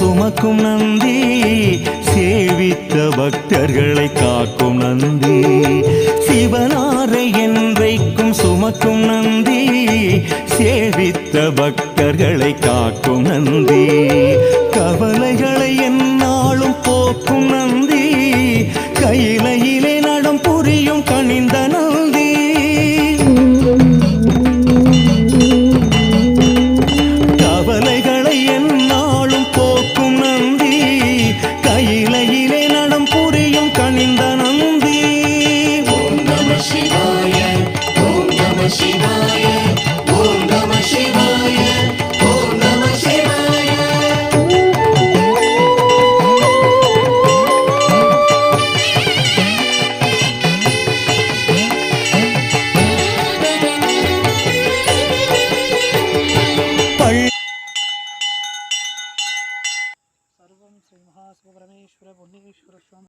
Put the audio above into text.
சுமக்கும் நந்தி, சேவித்த பக்தர்களை காக்கும் நந்தி. சிவனாரை என்றைக்கும் சுமக்கும் நந்தி, சேவித்த பக்தர்களை காக்கும் நந்தி. கவலைகளை எந்நாளும் போக்கும் நந்தி, கையிலையிலே நடம் புரியும் கனிந்த நந்தி. கவலைகளை எந்நாளும் போக்கும் நந்தி, கையிலையிலே நடம் புரியும் கனிந்த நந்தி. ஓம் நம சிவாய, ஓம் நம சிவாய, ஓம் நம சிவாய, ஓம் நம சிவாய. सर्वं श्री महाशिवपरमेश्वर पुण्येश्वर स्वामी।